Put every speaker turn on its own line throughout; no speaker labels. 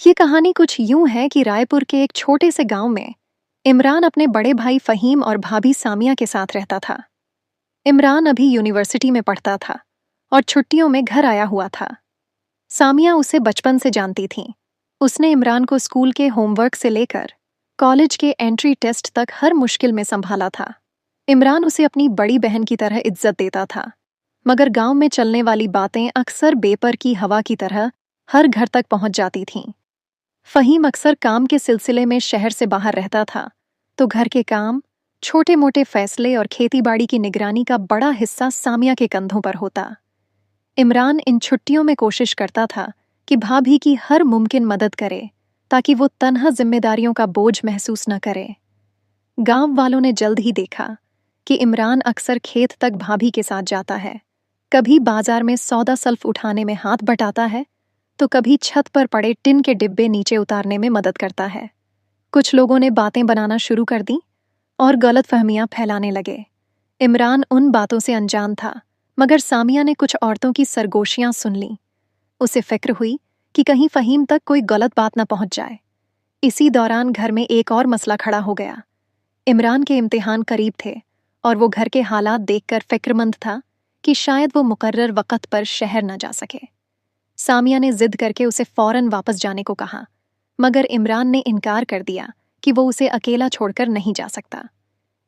ये कहानी कुछ यूं है कि रायपुर के एक छोटे से गांव में इमरान अपने बड़े भाई फहीम और भाभी सामिया के साथ रहता था। इमरान अभी यूनिवर्सिटी में पढ़ता था और छुट्टियों में घर आया हुआ था। सामिया उसे बचपन से जानती थी। उसने इमरान को स्कूल के होमवर्क से लेकर कॉलेज के एंट्री टेस्ट तक हर मुश्किल में संभाला था। इमरान उसे अपनी बड़ी बहन की तरह इज्जत देता था, मगर गांव में चलने वाली बातें अक्सर बेपर की हवा की तरह हर घर तक पहुंच जाती थीं। फहीम अक्सर काम के सिलसिले में शहर से बाहर रहता था, तो घर के काम, छोटे मोटे फैसले और खेतीबाड़ी की निगरानी का बड़ा हिस्सा सामिया के कंधों पर होता। इमरान इन छुट्टियों में कोशिश करता था कि भाभी की हर मुमकिन मदद करे, ताकि वो तन्हा जिम्मेदारियों का बोझ महसूस न करे। गांव वालों ने जल्द ही देखा कि इमरान अक्सर खेत तक भाभी के साथ जाता है, कभी बाजार में सौदा सल्फ उठाने में हाथ बटाता है, तो कभी छत पर पड़े टिन के डिब्बे नीचे उतारने में मदद करता है। कुछ लोगों ने बातें बनाना शुरू कर दी और गलतफहमियां फैलाने लगे। इमरान उन बातों से अनजान था, मगर सामिया ने कुछ औरतों की सरगोशियां सुन लीं। उसे फिक्र हुई कि कहीं फहीम तक कोई गलत बात न पहुंच जाए। इसी दौरान घर में एक और मसला खड़ा हो गया। इमरान के इम्तिहान करीब थे और वो घर के हालात देखकर फिक्रमंद था कि शायद वो मुकर्रर वक़्त पर शहर न जा सके। सामिया ने जिद करके उसे फौरन वापस जाने को कहा, मगर इमरान ने इनकार कर दिया कि वो उसे अकेला छोड़कर नहीं जा सकता।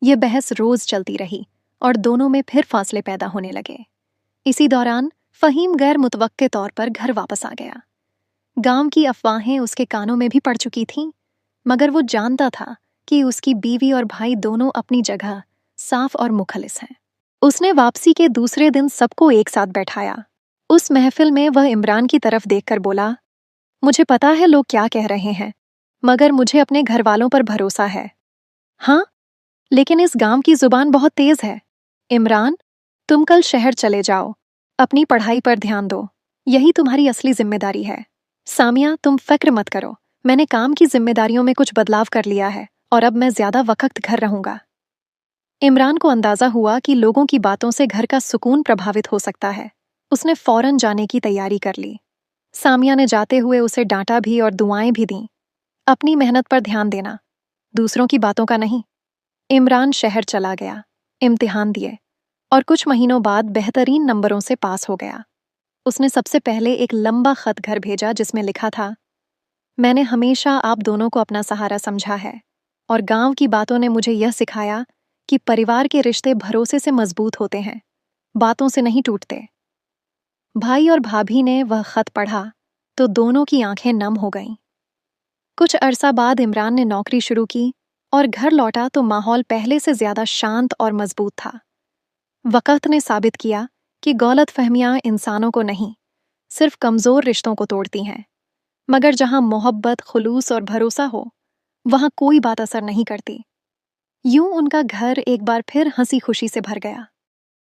ये बहस रोज चलती रही और दोनों में फिर फासले पैदा होने लगे। इसी दौरान फहीम गैर मुतवक्के तौर पर घर वापस आ गया। गांव की अफवाहें उसके कानों में भी पड़ चुकी थीं, मगर वो जानता था कि उसकी बीवी और भाई दोनों अपनी जगह साफ और मुखलिस हैं। उसने वापसी के दूसरे दिन सबको एक साथ बैठाया। उस महफिल में वह इमरान की तरफ देखकर बोला, मुझे पता है लोग क्या कह रहे हैं, मगर मुझे अपने घर वालों पर भरोसा है। हाँ, लेकिन इस गांव की जुबान बहुत तेज है। इमरान, तुम कल शहर चले जाओ, अपनी पढ़ाई पर ध्यान दो, यही तुम्हारी असली जिम्मेदारी है। सामिया, तुम फिक्र मत करो, मैंने काम की जिम्मेदारियों में कुछ बदलाव कर लिया है और अब मैं ज्यादा वक्त घर रहूंगा। इमरान को अंदाजा हुआ कि लोगों की बातों से घर का सुकून प्रभावित हो सकता है। उसने फौरन जाने की तैयारी कर ली। सामिया ने जाते हुए उसे डांटा भी और दुआएं भी दीं। अपनी मेहनत पर ध्यान देना, दूसरों की बातों का नहीं। इमरान शहर चला गया, इम्तिहान दिए और कुछ महीनों बाद बेहतरीन नंबरों से पास हो गया। उसने सबसे पहले एक लंबा खत घर भेजा जिसमें लिखा था, मैंने हमेशा आप दोनों को अपना सहारा समझा है और गांव की बातों ने मुझे यह सिखाया कि परिवार के रिश्ते भरोसे से मजबूत होते हैं, बातों से नहीं टूटते। भाई और भाभी ने वह खत पढ़ा तो दोनों की आंखें नम हो गईं। कुछ अरसा बाद इमरान ने नौकरी शुरू की और घर लौटा तो माहौल पहले से ज्यादा शांत और मजबूत था। वक़्त ने साबित किया कि गलतफहमियां इंसानों को नहीं, सिर्फ कमजोर रिश्तों को तोड़ती हैं, मगर जहां मोहब्बत, खुलूस और भरोसा हो, वहां कोई बात असर नहीं करती। यूं उनका घर एक बार फिर हंसी खुशी से भर गया।